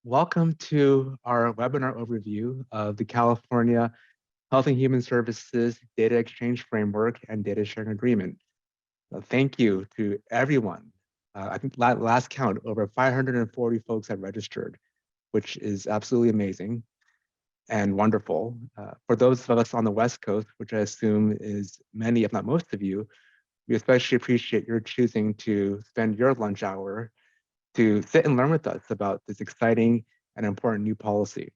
Welcome to our webinar overview of the California Health and Human Services Data Exchange Framework and Data Sharing Agreement. Thank you to everyone. I think last count, over 540 folks have registered, which is absolutely amazing and wonderful. For those of us on the West Coast, which I assume is many, if not most of you, we especially appreciate your choosing to spend your lunch hour to sit and learn with us about this exciting and important new policy.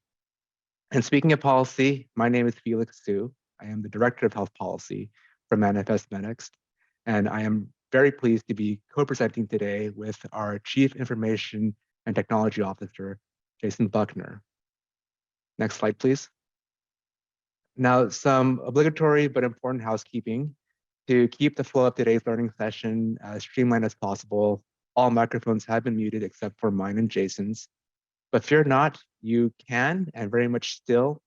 And speaking of policy, my name is Felix Su. I am the Director of Health Policy for Manifest MedEx, and I am very pleased to be co-presenting today with our Chief Information and Technology Officer, Jason Buckner. Next slide, please. Now, some obligatory but important housekeeping. To keep the flow of today's learning session as streamlined as possible, all microphones have been muted except for mine and Jason's. But fear not, you can and very much still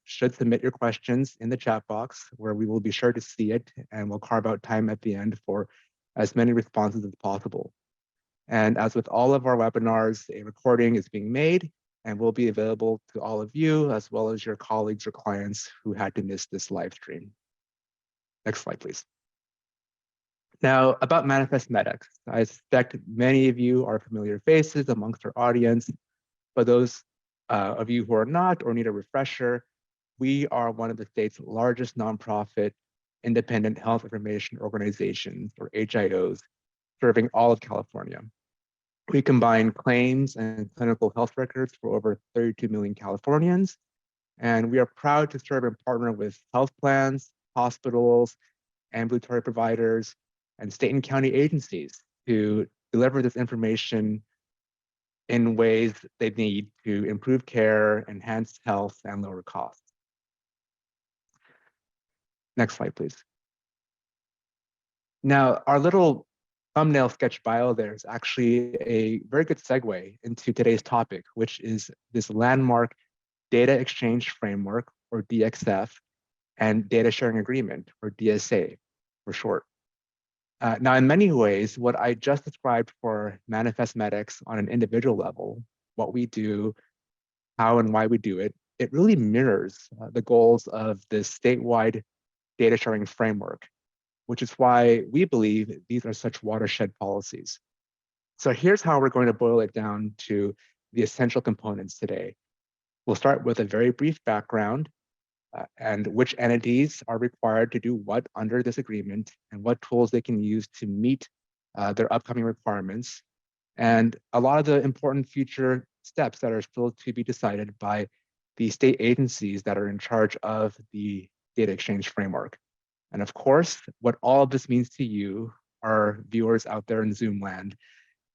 should submit your questions in the chat box, where we will be sure to see it, and we'll carve out time at the end for as many responses as possible. And as with all of our webinars, a recording is being made and will be available to all of you, as well as your colleagues or clients who had to miss this live stream. Next slide, please. Now, about Manifest MedEx, I suspect many of you are familiar faces amongst our audience. For those of you who are not or need a refresher, we are one of the state's largest nonprofit independent health information organizations, or HIOs, serving all of California. We combine claims and clinical health records for over 32 million Californians, and we are proud to serve and partner with health plans, hospitals, ambulatory providers, and state and county agencies to deliver this information in ways they need to improve care, enhance health, and lower costs. Next slide, please. Now, our little thumbnail sketch bio there is actually a very good segue into today's topic, which is this landmark Data Exchange Framework, or DxF, and Data Sharing Agreement, or DSA for short. Now, in many ways, what I just described for Manifest MedEx on an individual level, what we do, how and why we do it, it really mirrors the goals of this statewide data sharing framework, which is why we believe these are such watershed policies. So here's how we're going to boil it down to the essential components today. We'll start with a very brief background and which entities are required to do what under this agreement, and what tools they can use to meet their upcoming requirements, and a lot of the important future steps that are still to be decided by the state agencies that are in charge of the data exchange framework. And of course, what all of this means to you, our viewers out there in Zoom land,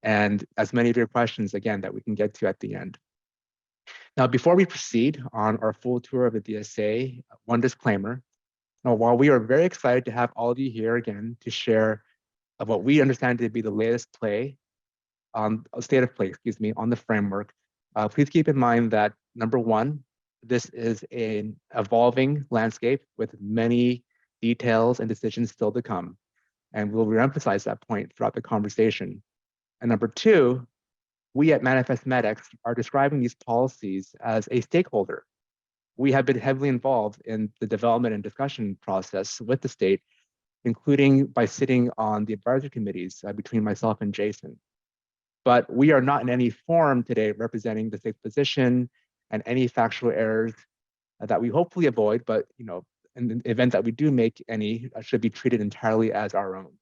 and as many of your questions, again, that we can get to at the end. Now, before we proceed on our full tour of the DSA, one disclaimer. Now, while we are very excited to have all of you here again to share what we understand to be the latest play, state of play, on the framework, please keep in mind that, number one, this is an evolving landscape with many details and decisions still to come. And we'll reemphasize that point throughout the conversation. And number two, we at Manifest MedEx are describing these policies as a stakeholder. We have been heavily involved in the development and discussion process with the state, including by sitting on the advisory committees between myself and Jason. But we are not in any forum today representing the state's position, and any factual errors that we hopefully avoid, but in the event that we do make any, should be treated entirely as our own.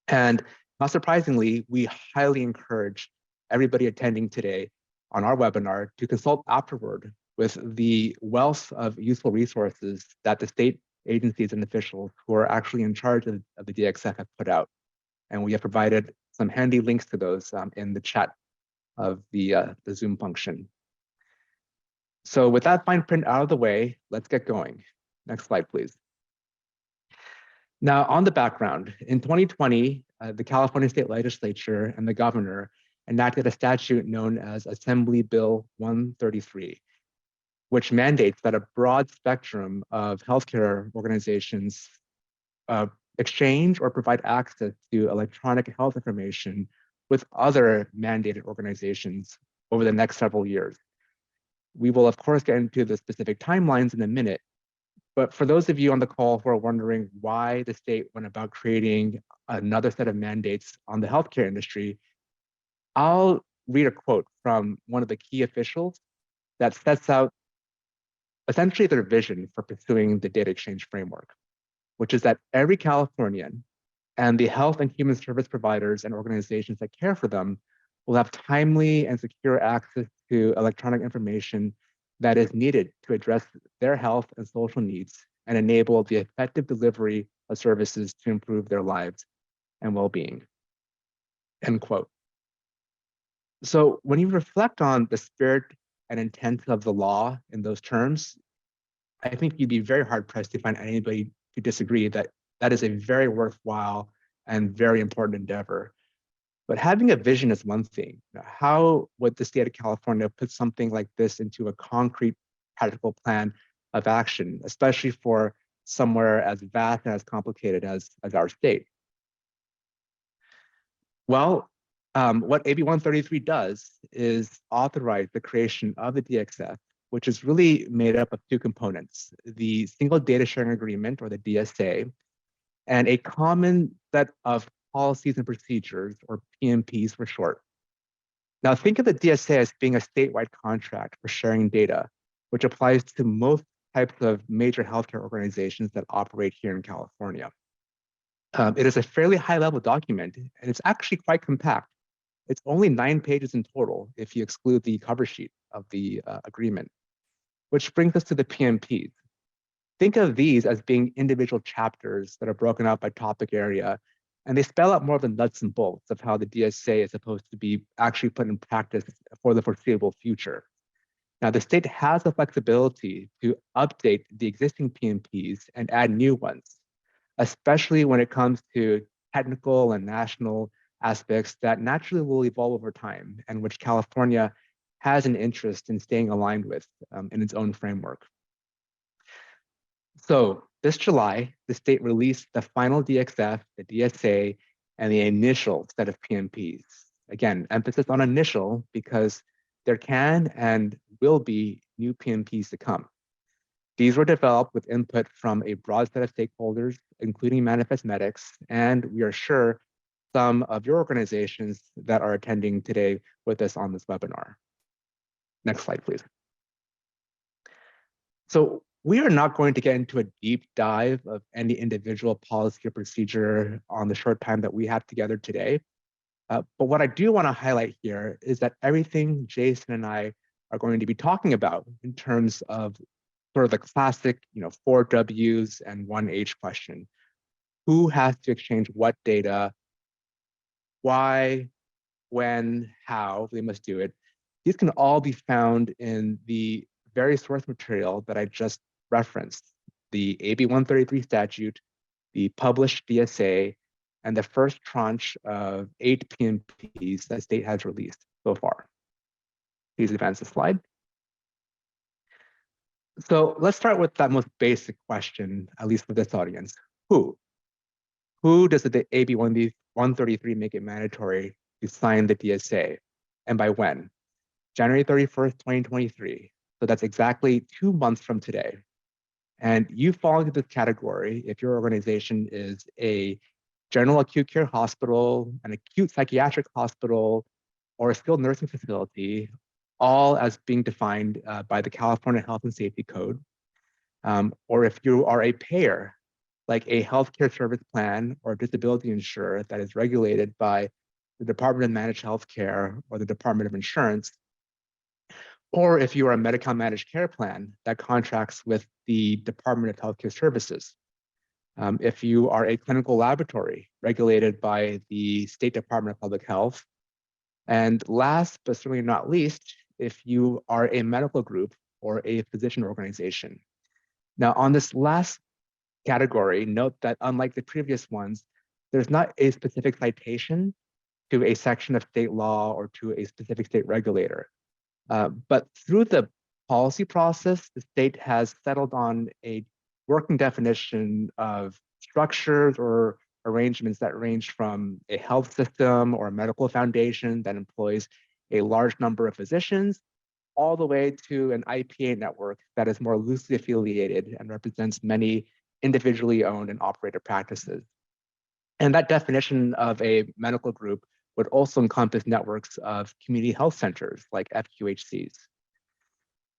And not surprisingly, we highly encourage everybody attending today on our webinar to consult afterward with the wealth of useful resources that the state agencies and officials who are actually in charge of the DxF have put out. And we have provided some handy links to those in the chat of the Zoom function. So with that fine print out of the way, let's get going. Next slide, please. Now, on the background, in 2020, the California State Legislature and the governor enacted a statute known as Assembly Bill 133, which mandates that a broad spectrum of healthcare organizations exchange or provide access to electronic health information with other mandated organizations over the next several years. We will, of course, get into the specific timelines in a minute, but for those of you on the call who are wondering why the state went about creating another set of mandates on the healthcare industry, I'll read a quote from one of the key officials that sets out essentially their vision for pursuing the data exchange framework, which is that every Californian and the health and human service providers and organizations that care for them will have timely and secure access to electronic information that is needed to address their health and social needs and enable the effective delivery of services to improve their lives and well-being, end quote. So when you reflect on the spirit and intent of the law in those terms, I think you'd be very hard-pressed to find anybody to disagree that that is a very worthwhile and very important endeavor. But having a vision is one thing. How would the state of California put something like this into a concrete, practical plan of action, especially for somewhere as vast and as complicated as our state? Well, what AB133 does is authorize the creation of the DxF, which is really made up of two components: the Single Data Sharing Agreement, or the DSA, and a common set of policies and procedures, or P&Ps for short. Now, think of the DSA as being a statewide contract for sharing data, which applies to most types of major healthcare organizations that operate here in California. It is a fairly high-level document, and it's actually quite compact. It's only 9 pages in total if you exclude the cover sheet of the agreement, which brings us to the P&Ps. Think of these as being individual chapters that are broken out by topic area, and they spell out more of the nuts and bolts of how the DSA is supposed to be actually put in practice for the foreseeable future. Now, the state has the flexibility to update the existing P&Ps and add new ones, especially when it comes to technical and national aspects that naturally will evolve over time and which California has an interest in staying aligned with in its own framework. So this July, the state released the final DxF, the DSA, and the initial set of P&Ps. Again, emphasis on initial because there can and will be new P&Ps to come. These were developed with input from a broad set of stakeholders, including Manifest MedEx, and we are sure some of your organizations that are attending today with us on this webinar. Next slide, please. So we are not going to get into a deep dive of any individual policy or procedure on the short time that we have together today. But what I do want to highlight here is that everything Jason and I are going to be talking about in terms of sort of the classic, 4 Ws and 1 H question. Who has to exchange what data? Why, when, how they must do it. These can all be found in the very source material that I just referenced, the AB133 statute, the published DSA, and the first tranche of 8 P&Ps that the state has released so far. Please advance the slide. So let's start with that most basic question, at least for this audience. Who? Who does the AB133 make it mandatory to sign the DSA? And by when? January 31st, 2023. So that's exactly 2 months from today. And you fall into this category if your organization is a general acute care hospital, an acute psychiatric hospital, or a skilled nursing facility, all as being defined by the California Health and Safety Code. Or if you are a payer, like a healthcare service plan or disability insurer that is regulated by the Department of Managed Healthcare or the Department of Insurance, or if you are a Medi-Cal managed care plan that contracts with the Department of Healthcare Services. If you are a clinical laboratory regulated by the State Department of Public Health. And last, but certainly not least, if you are a medical group or a physician organization. Now, on this last category, note that unlike the previous ones, there's not a specific citation to a section of state law or to a specific state regulator. But through the policy process, the state has settled on a working definition of structures or arrangements that range from a health system or a medical foundation that employs a large number of physicians, all the way to an IPA network that is more loosely affiliated and represents many individually owned and operated practices. And that definition of a medical group would also encompass networks of community health centers like FQHCs.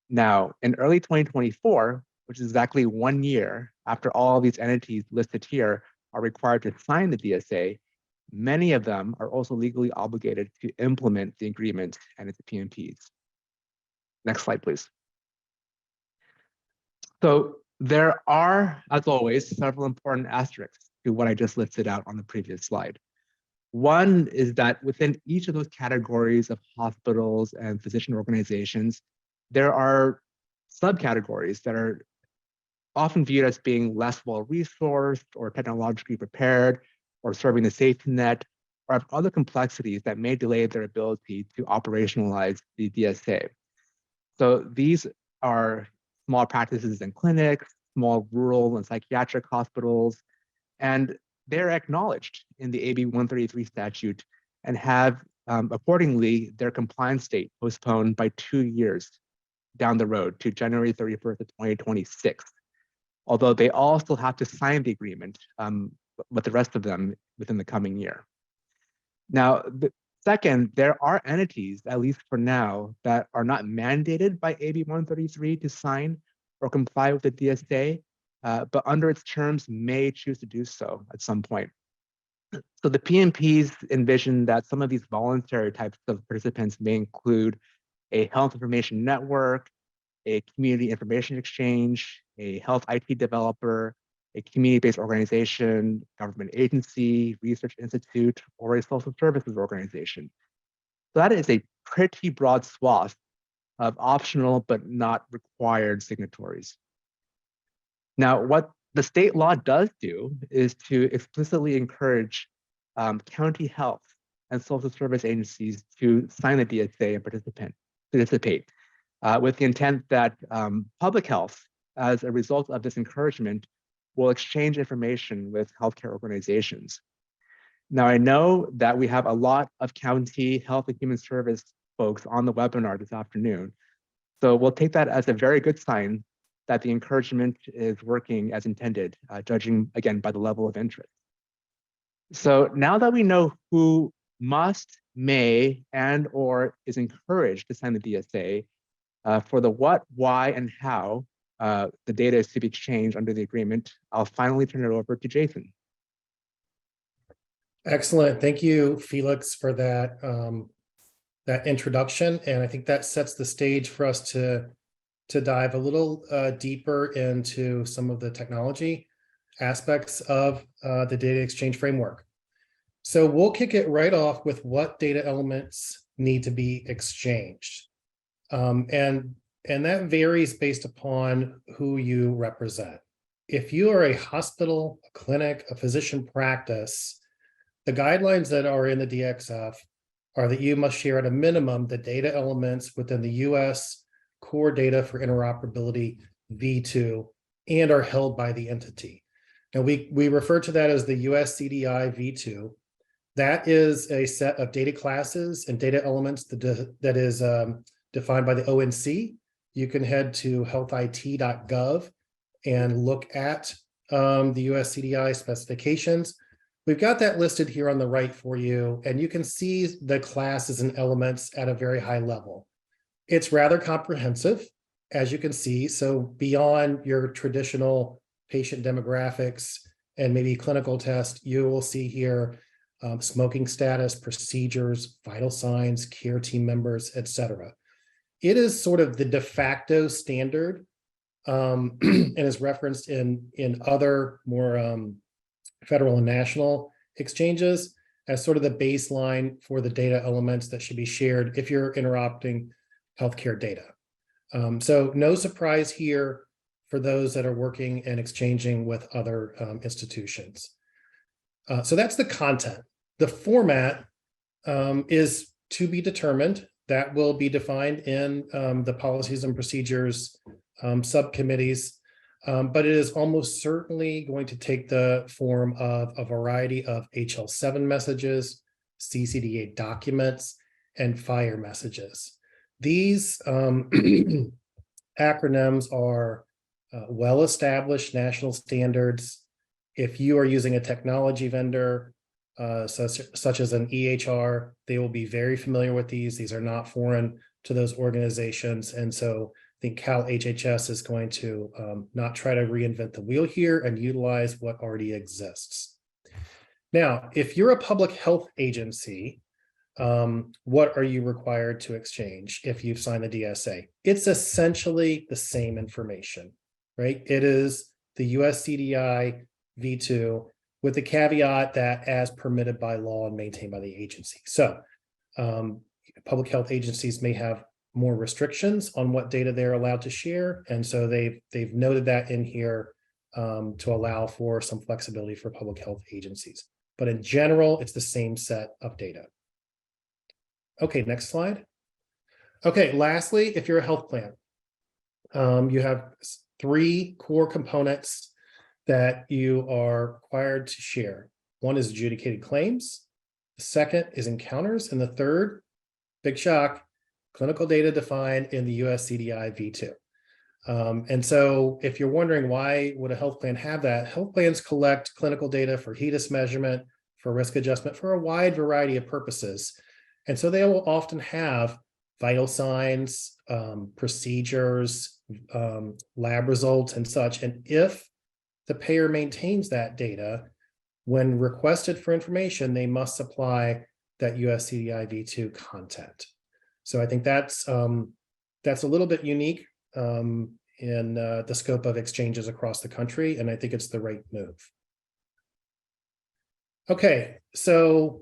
Now, in early 2024, which is exactly 1 year after all these entities listed here are required to sign the DSA, many of them are also legally obligated to implement the agreement and its P&Ps. Next slide, please. So there are, as always, several important asterisks to what I just listed out on the previous slide. One is that within each of those categories of hospitals and physician organizations, there are subcategories that are often viewed as being less well-resourced or technologically prepared or serving the safety net or have other complexities that may delay their ability to operationalize the DSA. So these are small practices and clinics, small rural and psychiatric hospitals, and they're acknowledged in the AB133 statute and have accordingly their compliance date postponed by 2 years down the road to January 31st of 2026. Although they all still have to sign the agreement with the rest of them within the coming year. Now, second, there are entities, at least for now, that are not mandated by AB 133 to sign or comply with the DSA, but under its terms may choose to do so at some point. So the P&Ps envision that some of these voluntary types of participants may include a health information network, a community information exchange, a health IT developer, a community-based organization, government agency, research institute, or a social services organization. So that is a pretty broad swath of optional but not required signatories. Now, what the state law does do is to explicitly encourage county health and social service agencies to sign the DSA and participate with the intent that public health, as a result of this encouragement, will exchange information with healthcare organizations. Now, I know that we have a lot of county health and human service folks on the webinar this afternoon, so we'll take that as a very good sign that the encouragement is working as intended, judging, again, by the level of interest. So now that we know who must, may, and or is encouraged to sign the DSA, for the what, why, and how the data is to be exchanged under the agreement, I'll finally turn it over to Jason. Excellent. Thank you, Felix, for that, that introduction. And I think that sets the stage for us to dive a little deeper into some of the technology aspects of the data exchange framework. So we'll kick it right off with what data elements need to be exchanged. And that varies based upon who you represent. If you are a hospital, a clinic, a physician practice, the guidelines that are in the DxF are that you must share at a minimum the data elements within the US Core Data for Interoperability V2 and are held by the entity. Now we refer to that as the US CDI V2. That is a set of data classes and data elements that is defined by the ONC. You can head to healthit.gov and look at the US CDI specifications. We've got that listed here on the right for you, and you can see the classes and elements at a very high level. It's rather comprehensive, as you can see. So beyond your traditional patient demographics and maybe clinical test, you will see here smoking status, procedures, vital signs, care team members, etc. It is sort of the de facto standard and is referenced in other more federal and national exchanges as sort of the baseline for the data elements that should be shared if you're interoperating healthcare data. So no surprise here for those that are working and exchanging with other institutions. So that's the content. The format is to be determined. That will be defined in the policies and procedures subcommittees, but it is almost certainly going to take the form of a variety of HL7 messages, CCDA documents, and fire messages. These acronyms are well-established national standards. If you are using a technology vendor, such as an EHR, they will be very familiar with these. These are not foreign to those organizations. And so I think CalHHS is going to not try to reinvent the wheel here and utilize what already exists. Now, if you're a public health agency, what are you required to exchange if you've signed the DSA? It's essentially the same information, right? It is the US CDI V2 with the caveat that as permitted by law and maintained by the agency. So public health agencies may have more restrictions on what data they're allowed to share. And so they've noted that in here to allow for some flexibility for public health agencies. But in general, it's the same set of data. Okay, next slide. Okay, lastly, if you're a health plan, you have 3 core components that you are required to share. One is adjudicated claims, the second is encounters, and the third, big shock, clinical data defined in the US CDI V2. And so if you're wondering why would a health plan have that, health plans collect clinical data for HEDIS measurement, for risk adjustment, for a wide variety of purposes. And so they will often have vital signs, procedures, lab results and such. And if the payer maintains that data, when requested for information, they must supply that US CDI V2 content. So I think that's a little bit unique in the scope of exchanges across the country, and I think it's the right move. Okay, so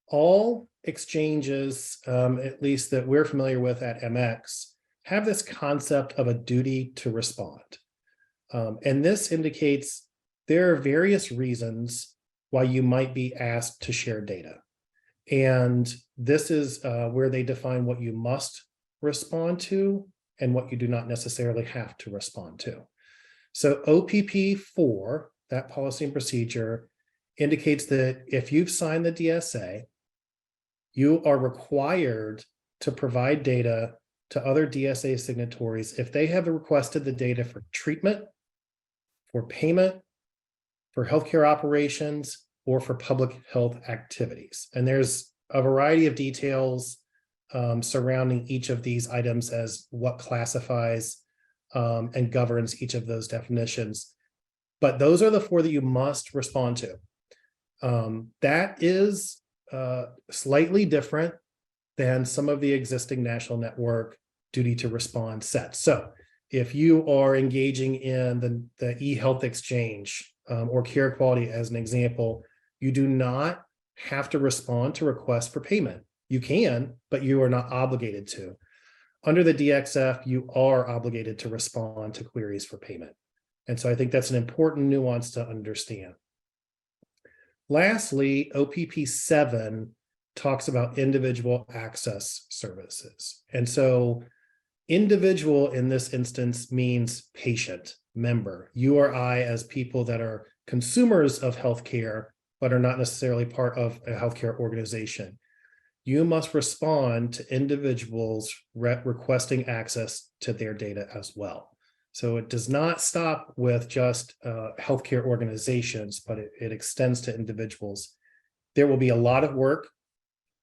all exchanges, at least that we're familiar with at MX, have this concept of a duty to respond. And this indicates there are various reasons why you might be asked to share data. And this is where they define what you must respond to and what you do not necessarily have to respond to. So OPP 4, that policy and procedure, indicates that if you've signed the DSA, you are required to provide data to other DSA signatories if they have requested the data for treatment, for payment, for healthcare operations, or for public health activities. And there's a variety of details surrounding each of these items as what classifies and governs each of those definitions. But those are the 4 that you must respond to. That is slightly different than some of the existing national network duty to respond sets. So if you are engaging in the e-health exchange or care quality as an example, you do not have to respond to requests for payment. You can, but you are not obligated to. Under the DxF, you are obligated to respond to queries for payment. And so I think that's an important nuance to understand. Lastly, OPP 7 talks about individual access services. And so individual in this instance means patient, member. You or I as people that are consumers of healthcare, but are not necessarily part of a healthcare organization. You must respond to individuals requesting access to their data as well. So it does not stop with just healthcare organizations, but it extends to individuals. There will be a lot of work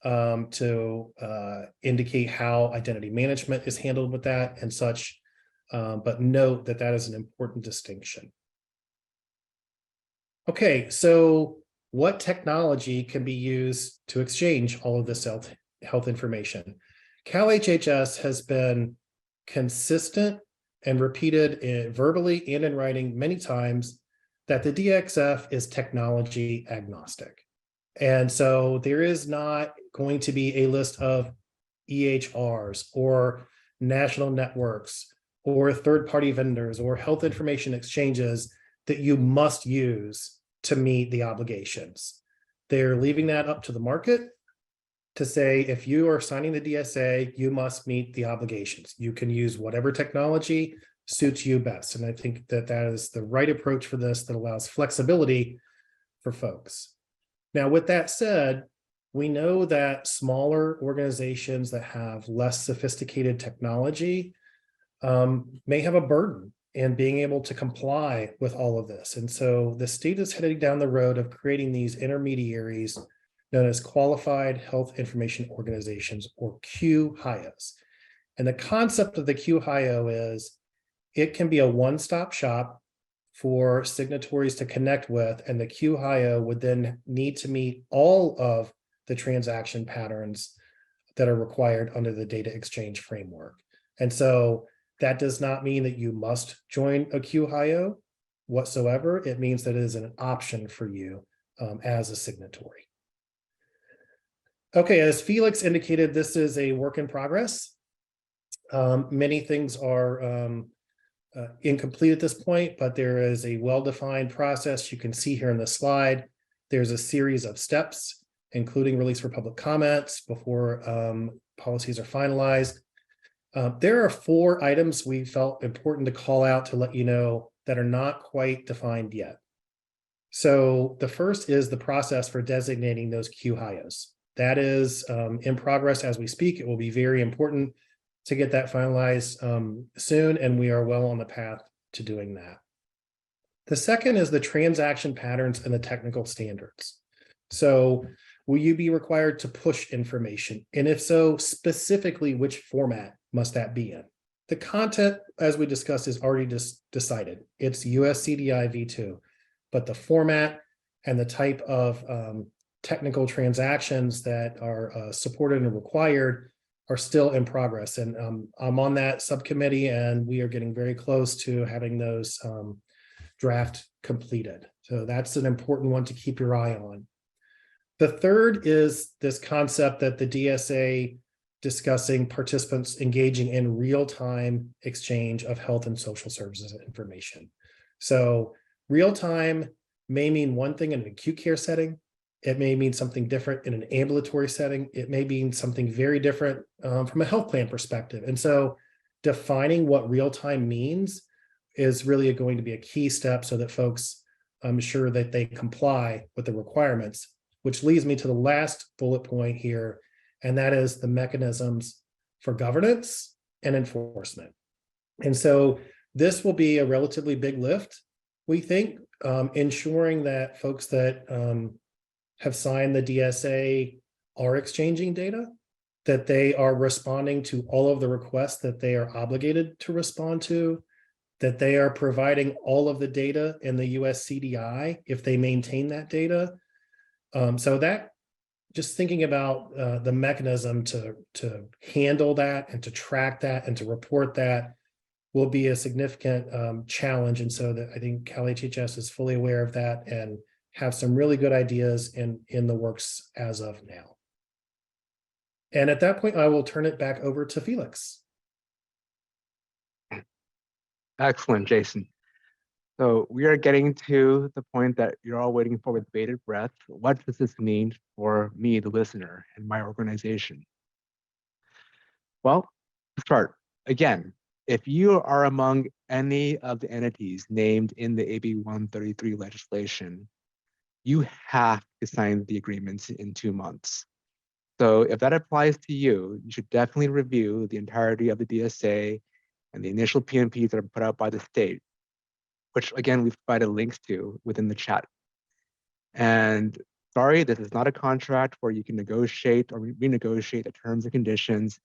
to indicate how identity management is handled with that and such, but note that that is an important distinction. Okay, so what technology can be used to exchange all of this health information? CalHHS has been consistent and repeated verbally and in writing many times that the DxF is technology agnostic. And so there is not going to be a list of EHRs or national networks or third-party vendors or health information exchanges that you must use to meet the obligations. They're leaving that up to the market to say, if you are signing the DSA, you must meet the obligations. You can use whatever technology suits you best. And I think that that is the right approach for this that allows flexibility for folks. Now, with that said, we know that smaller organizations that have less sophisticated technology may have a burden in being able to comply with all of this. And so the state is heading down the road of creating these intermediaries known as Qualified Health Information Organizations, or QHIOs. And the concept of the QHIO is it can be a one-stop shop for signatories to connect with, and the QHIO would then need to meet all of the transaction patterns that are required under the data exchange framework. And so that does not mean that you must join a QHIO whatsoever. It means that it is an option for you as a signatory. Okay, as Felix indicated, this is a work in progress. Many things are incomplete at this point, but there is a well-defined process you can see here in the slide. There's a series of steps, including release for public comments before policies are finalized. There are 4 items we felt important to call out to let you know that are not quite defined yet. So the first is the process for designating those QHIOs. That is in progress as we speak. It will be very important to get that finalized soon, and we are well on the path to doing that. The second is the transaction patterns and the technical standards. So will you be required to push information? And if so, specifically, which format must that be in? The content, as we discussed, is already decided. It's US CDI v2, but the format and the type of technical transactions that are supported and required are still in progress. And I'm on that subcommittee, and we are getting very close to having those draft completed. So that's an important one to keep your eye on. The third is this concept that the DSA discussing participants engaging in real-time exchange of health and social services information. So real-time may mean one thing in an acute care setting. It may mean something different in an ambulatory setting. It may mean something very different from a health plan perspective. And so defining what real-time means is really going to be a key step so that folks ensure that they comply with the requirements, which leads me to the last bullet point here, and that is the mechanisms for governance and enforcement. And so this will be a relatively big lift, we think, ensuring that folks that have signed the DSA are exchanging data, that they are responding to all of the requests that they are obligated to respond to, that they are providing all of the data in the US CDI if they maintain that data. So that, just thinking about the mechanism to handle that and to track that and to report that will be a significant challenge. And so that I think CalHHS is fully aware of that and have some really good ideas in the works as of now. And at that point, I will turn it back over to Felix. Excellent, Jason. So we are getting to the point that you're all waiting for with bated breath. What does this mean for me, the listener, and my organization? Well, to start, again, if you are among any of the entities named in the AB133 legislation, you have to sign the agreements in 2 months. So if that applies to you, you should definitely review the entirety of the DSA and the initial P&Ps that are put out by the state, which again, we've provided links to within the chat. And sorry, this is not a contract where you can negotiate or renegotiate the terms and conditions.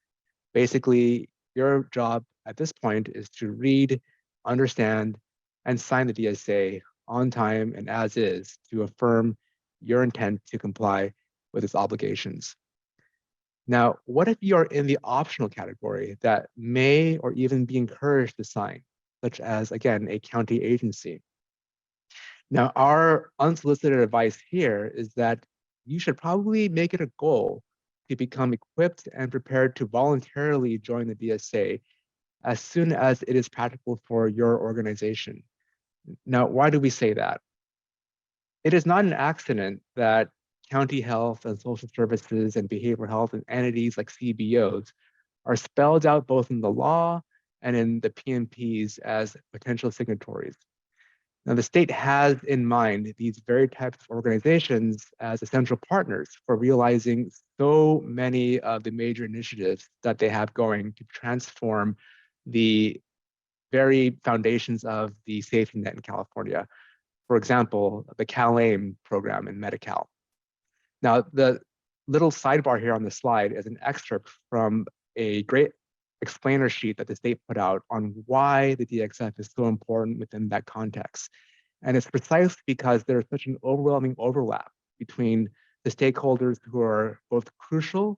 Basically, your job at this point is to read, understand, and sign the DSA on time and as is to affirm your intent to comply with its obligations. Now, what if you are in the optional category that may or even be encouraged to sign, such as, again, a county agency? Now, our unsolicited advice here is that you should probably make it a goal to become equipped and prepared to voluntarily join the DSA as soon as it is practical for your organization. Now, why do we say that? It is not an accident that county health and social services and behavioral health and entities like CBOs are spelled out both in the law and in the P&Ps as potential signatories. Now, the state has in mind these very types of organizations as essential partners for realizing so many of the major initiatives that they have going to transform the very foundations of the safety net in California. For example, the CalAIM program in Medi-Cal. Now, the little sidebar here on the slide is an excerpt from a great explainer sheet that the state put out on why the DxF is so important within that context. And it's precisely because there's such an overwhelming overlap between the stakeholders who are both crucial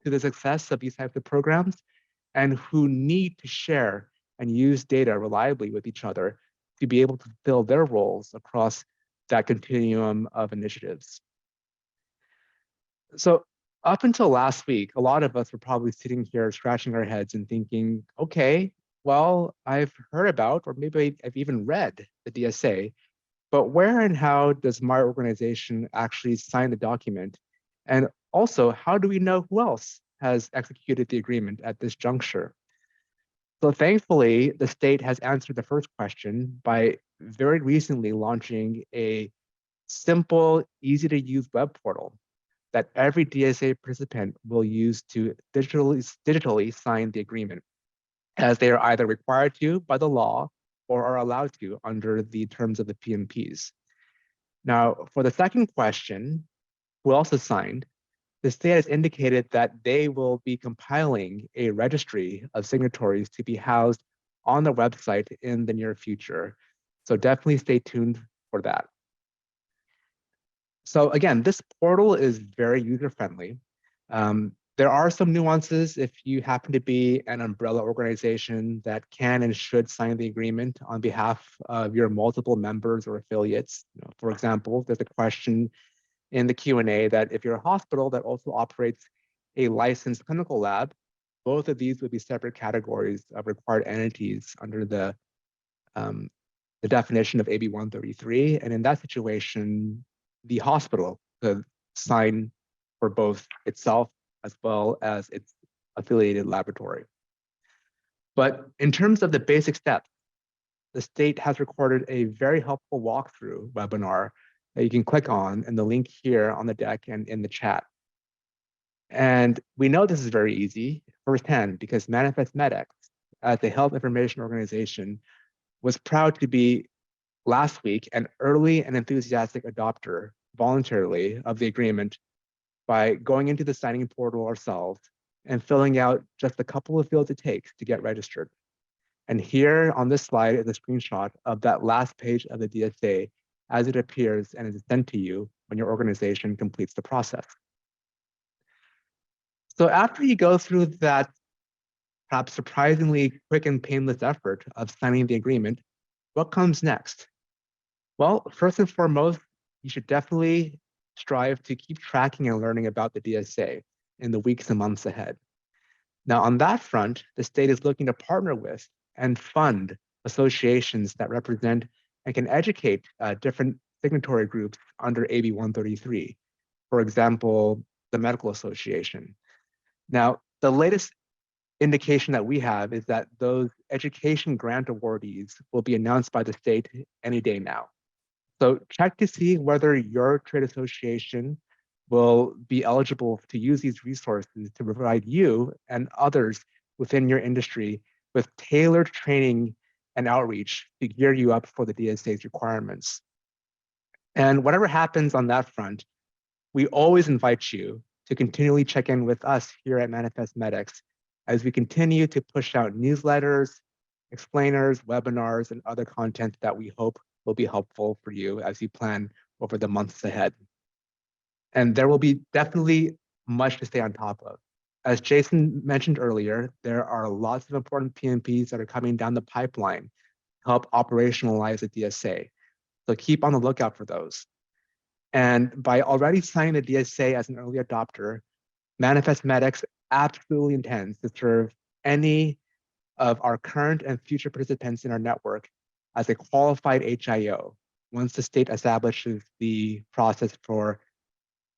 to the success of these types of programs and who need to share and use data reliably with each other to be able to fill their roles across that continuum of initiatives. So up until last week, a lot of us were probably sitting here scratching our heads and thinking, okay, well, I've heard about, or maybe I've even read the DSA, but where and how does my organization actually sign the document? And also, how do we know who else has executed the agreement at this juncture? So thankfully, the state has answered the first question by very recently launching a simple, easy to use web portal that every DSA participant will use to digitally sign the agreement, as they are either required to by the law or are allowed to under the terms of the P&Ps. Now, for the second question, who also signed, the state has indicated that they will be compiling a registry of signatories to be housed on the website in the near future. So definitely stay tuned for that. So again, this portal is very user-friendly. There are some nuances if you happen to be an umbrella organization that can and should sign the agreement on behalf of your multiple members or affiliates. For example, there's a question in the Q&A that if you're a hospital that also operates a licensed clinical lab, both of these would be separate categories of required entities under the definition of AB133. And in that situation, the hospital could sign for both itself as well as its affiliated laboratory. But in terms of the basic steps, the state has recorded a very helpful walkthrough webinar that you can click on, and the link here on the deck and in the chat. And we know this is very easy firsthand because Manifest MedEx, as a health information organization, was proud to be last week an early and enthusiastic adopter voluntarily of the agreement by going into the signing portal ourselves and filling out just a couple of fields it takes to get registered. And here on this slide is a screenshot of that last page of the DSA as it appears and is sent to you when your organization completes the process. So after you go through that perhaps surprisingly quick and painless effort of signing the agreement, what comes next? Well, first and foremost, you should definitely strive to keep tracking and learning about the DSA in the weeks and months ahead. Now, on that front, the state is looking to partner with and fund associations that represent and can educate different signatory groups under AB133, for example, the Medical Association. Now, the latest indication that we have is that those education grant awardees will be announced by the state any day now. So check to see whether your trade association will be eligible to use these resources to provide you and others within your industry with tailored training and outreach to gear you up for the DSA's requirements. And whatever happens on that front, we always invite you to continually check in with us here at Manifest MedEx as we continue to push out newsletters, explainers, webinars, and other content that we hope will be helpful for you as you plan over the months ahead. And there will be definitely much to stay on top of. As Jason mentioned earlier, there are lots of important P&Ps that are coming down the pipeline to help operationalize the DSA. So keep on the lookout for those. And by already signing the DSA as an early adopter, Manifest MedEx absolutely intends to serve any of our current and future participants in our network as a qualified HIO once the state establishes the process for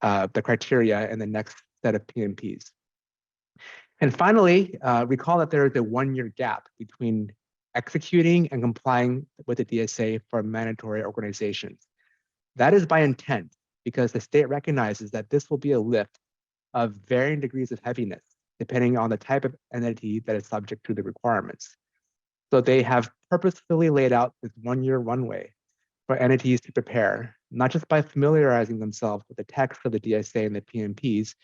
the criteria in the next set of P&Ps. And finally, recall that there is a 1-year gap between executing and complying with the DSA for mandatory organizations. That is by intent, because the state recognizes that this will be a lift of varying degrees of heaviness, depending on the type of entity that is subject to the requirements. So they have purposefully laid out this 1-year runway for entities to prepare, not just by familiarizing themselves with the text of the DSA and the P&Ps,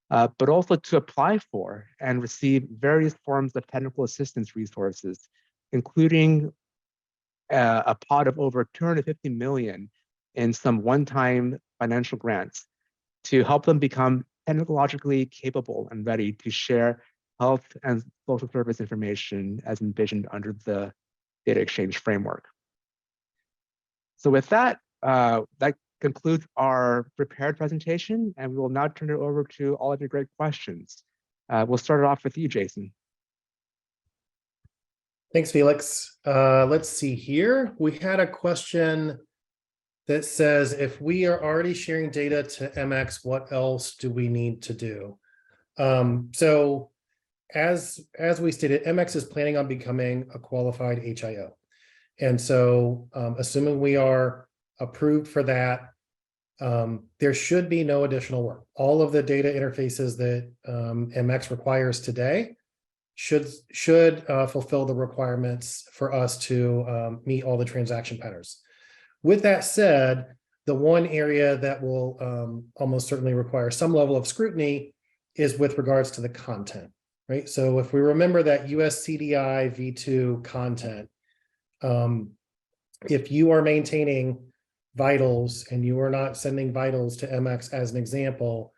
but also to apply for and receive various forms of technical assistance resources, including a pot of over 250 million in some one-time financial grants to help them become technologically capable and ready to share health and social service information as envisioned under the data exchange framework. So with that, that concludes our prepared presentation, and we will now turn it over to all of your great questions. We'll start it off with you, Jason. Thanks, Felix. Let's see here. We had a question that says, if we are already sharing data to MX, what else do we need to do? So as we stated, MX is planning on becoming a qualified HIO. And so assuming we are approved for that, there should be no additional work. All of the data interfaces that MX requires today should fulfill the requirements for us to meet all the transaction patterns. With that said, the one area that will almost certainly require some level of scrutiny is with regards to the content, right? So if we remember that US CDI V2 content, if you are maintaining vitals and you are not sending vitals to MX as an example,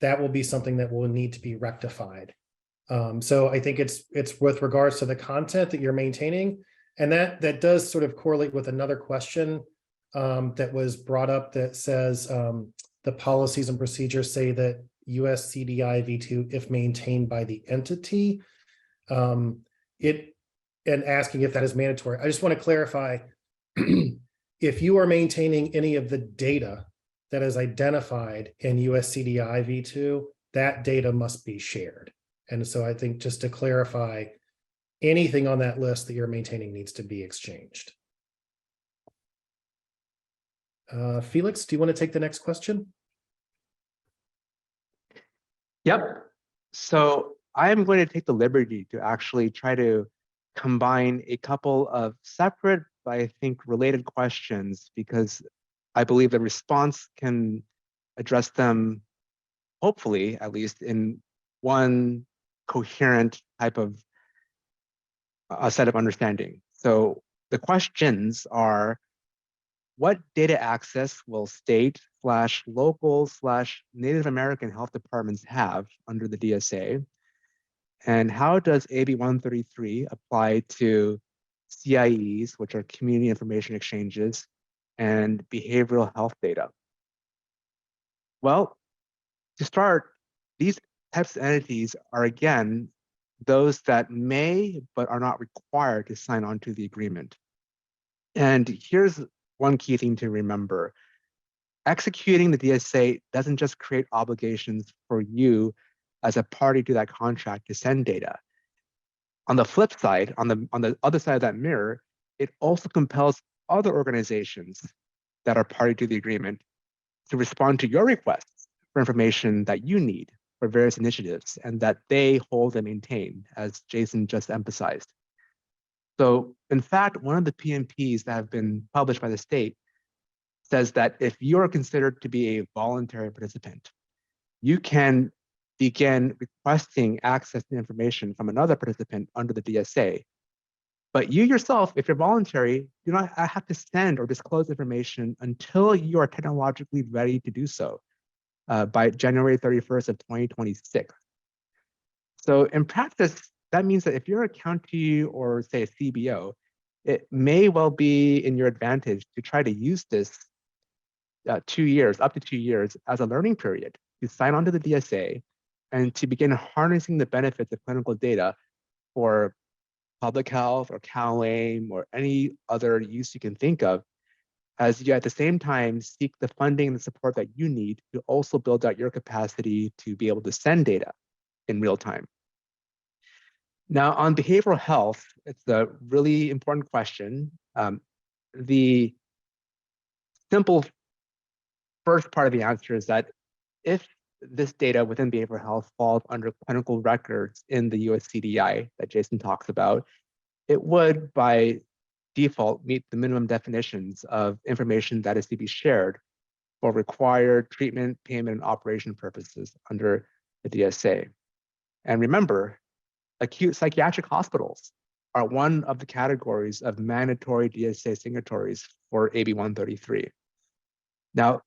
that will be something that will need to be rectified. So I think it's with regards to the content that you're maintaining, and that does sort of correlate with another question that was brought up that says the policies and procedures say that US CDI V2, if maintained by the entity, and asking if that is mandatory. I just want to clarify, if you are maintaining any of the data that is identified in US CDI V2, that data must be shared. And so I think just to clarify, anything on that list that you're maintaining needs to be exchanged. Felix, do you want to take the next question? Yep. So I am going to take the liberty to actually try to combine a couple of separate, but I think related questions, because I believe the response can address them, hopefully, at least in one coherent type of a set of understanding. So the questions are, what data access will state/local/Native American health departments have under the DSA? And how does AB133 apply to CIEs, which are community information exchanges, and behavioral health data? Well, to start, these types of entities are, again, those that may but are not required to sign on to the agreement. And here's one key thing to remember. Executing the DSA doesn't just create obligations for you as a party to that contract to send data. On the flip side, on the other side of that mirror, it also compels other organizations that are party to the agreement to respond to your requests for information that you need for various initiatives and that they hold and maintain, as Jason just emphasized. So in fact, one of the P&Ps that have been published by the state says that if you are considered to be a voluntary participant, you can begin requesting access to information from another participant under the DSA. But you yourself, if you're voluntary, do not have to send or disclose information until you are technologically ready to do so by January 31st of 2026. So in practice, that means that if you're a county or say a CBO, it may well be in your advantage to try to use this 2 years, up to 2 years, as a learning period to sign on to the DSA and to begin harnessing the benefits of clinical data for public health or CalAIM or any other use you can think of, as you at the same time seek the funding and the support that you need to also build out your capacity to be able to send data in real time. Now, on behavioral health, it's a really important question. The simple first part of the answer is that if this data within behavioral health falls under clinical records in the US CDI that Jason talks about, it would, by default, meet the minimum definitions of information that is to be shared for required treatment, payment, and operation purposes under the DSA. And remember, acute psychiatric hospitals are one of the categories of mandatory DSA signatories for AB133. Now,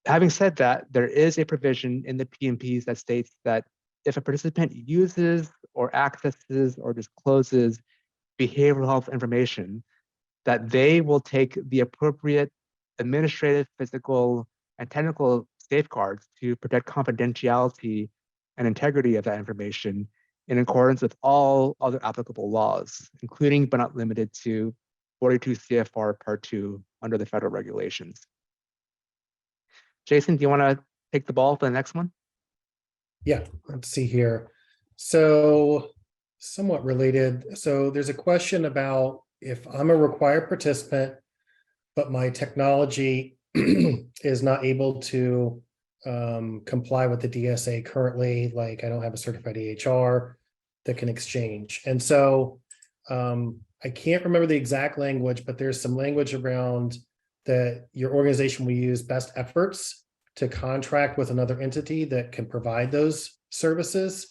having said that, there is a provision in the P&Ps that states that if a participant uses or accesses or discloses behavioral health information, that they will take the appropriate administrative, physical, and technical safeguards to protect confidentiality and integrity of that information in accordance with all other applicable laws, including but not limited to 42 CFR Part 2 under the federal regulations. Jason, do you want to take the ball for the next one? Yeah, let's see here. So somewhat related. So there's a question about if I'm a required participant, but my technology is not able to comply with the DSA currently, like I don't have a certified EHR that can exchange. And so I can't remember the exact language, but there's some language around that your organization will use best efforts to contract with another entity that can provide those services.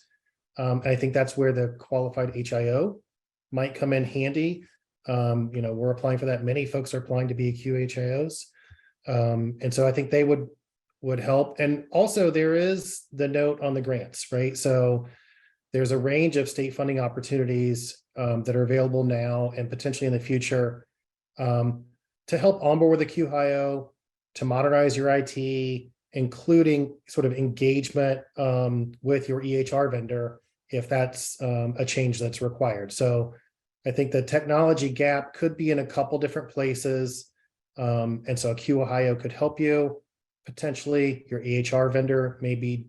And I think that's where the qualified HIO might come in handy. We're applying for that. Many folks are applying to be QHIOs. And so I think they would help. And also there is the note on the grants, right? So there's a range of state funding opportunities that are available now and potentially in the future to help onboard the QHIO, to modernize your IT, including sort of engagement with your EHR vendor, if that's a change that's required. So I think the technology gap could be in a couple different places. And so a QHIO could help you. Potentially your EHR vendor may be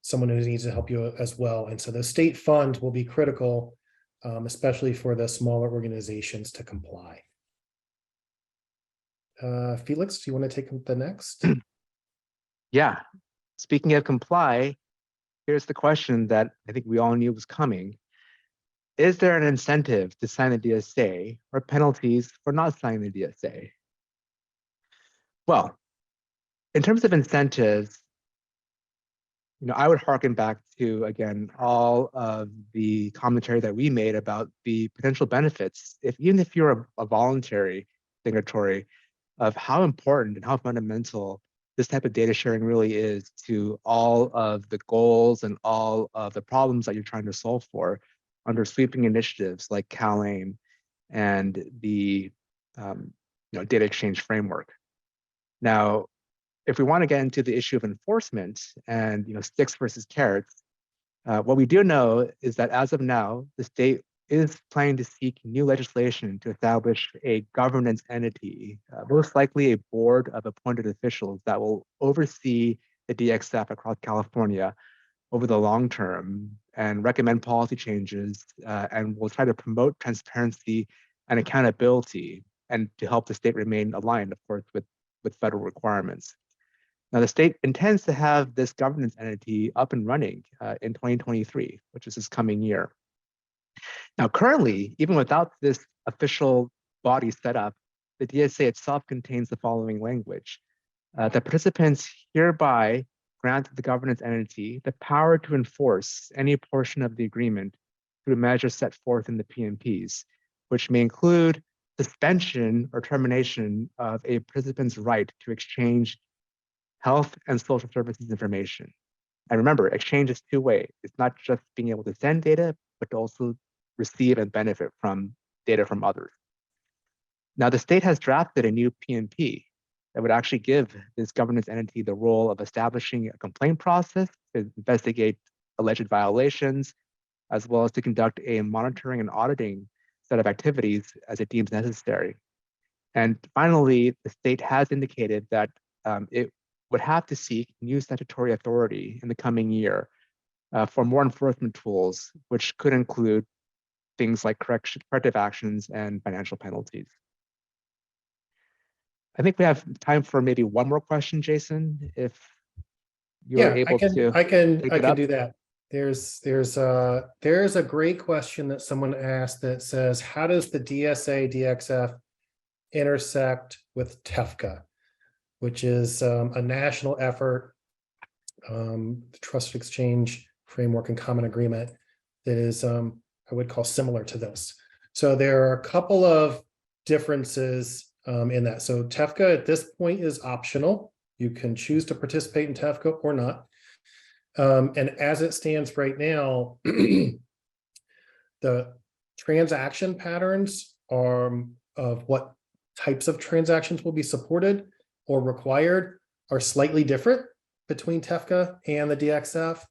someone who needs to help you as well. And so the state fund will be critical, especially for the smaller organizations to comply. Felix, do you want to take the next? Yeah. Speaking of comply, here's the question that I think we all knew was coming. Is there an incentive to sign the DSA or penalties for not signing the DSA? Well, in terms of incentives, I would harken back to, again, all of the commentary that we made about the potential benefits, even if you're a voluntary signatory, of how important and how fundamental this type of data sharing really is to all of the goals and all of the problems that you're trying to solve for under sweeping initiatives like CalAIM and the Data Exchange Framework. Now, if we want to get into the issue of enforcement and sticks versus carrots, what we do know is that as of now, the state is planning to seek new legislation to establish a governance entity, most likely a board of appointed officials that will oversee the DxF across California over the long term and recommend policy changes, and will try to promote transparency and accountability and to help the state remain aligned, of course, with federal requirements. Now, the state intends to have this governance entity up and running in 2023, which is this coming year. Now, currently, even without this official body set up, the DSA itself contains the following language. The participants hereby grant the governance entity the power to enforce any portion of the agreement through measures set forth in the P&Ps, which may include suspension or termination of a participant's right to exchange health and social services information. And remember, exchange is two-way. It's not just being able to send data, but to also receive and benefit from data from others. Now, the state has drafted a new P&P that would actually give this governance entity the role of establishing a complaint process to investigate alleged violations, as well as to conduct a monitoring and auditing set of activities as it deems necessary. And finally, the state has indicated that it would have to seek new statutory authority in the coming year for more enforcement tools, which could include things like corrective actions and financial penalties. I think we have time for maybe one more question, Jason, if you're able to I can take it up. do that. There's a great question that someone asked that says, how does the DSA DxF intersect with TEFCA, which is a national effort, the Trusted Exchange Framework and Common Agreement that is, I would call similar to this. So there are a couple of differences in that. So TEFCA at this point is optional. You can choose to participate in TEFCA or not. And as it stands right now, the transaction patterns are of what types of transactions will be supported or required are slightly different between TEFCA and the DxF,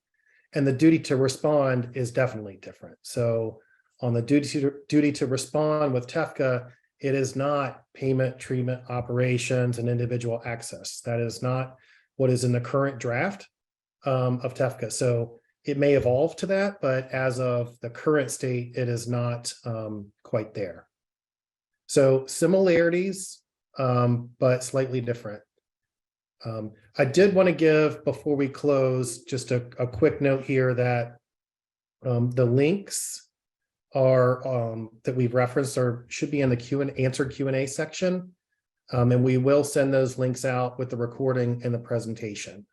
and the duty to respond is definitely different. So on the duty to respond with TEFCA, it is not payment, treatment, operations, and individual access. That is not what is in the current draft of TEFCA. So it may evolve to that, but as of the current state, it is not quite there. So similarities, but slightly different. I did want to give, before we close, just a quick note here that the links are that we've referenced should be in the answer Q&A section. And we will send those links out with the recording and the presentation.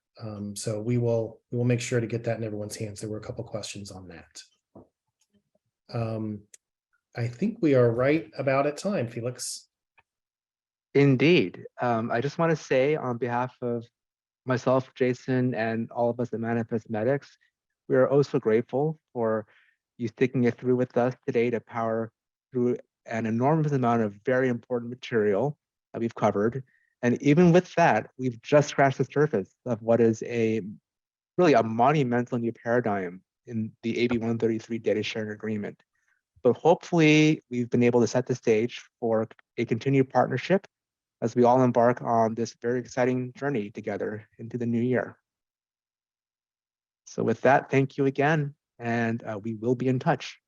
So we will make sure to get that in everyone's hands. There were a couple questions on that. I think we are right about at time, Felix. Indeed. I just want to say on behalf of myself, Jason, and all of us at Manifest MedEx, we are also grateful for you sticking it through with us today to power through an enormous amount of very important material that we've covered. And even with that, we've just scratched the surface of what is really a monumental new paradigm in the AB133 data sharing agreement. But hopefully we've been able to set the stage for a continued partnership as we all embark on this very exciting journey together into the new year. So with that, thank you again, and we will be in touch.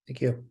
Thank you.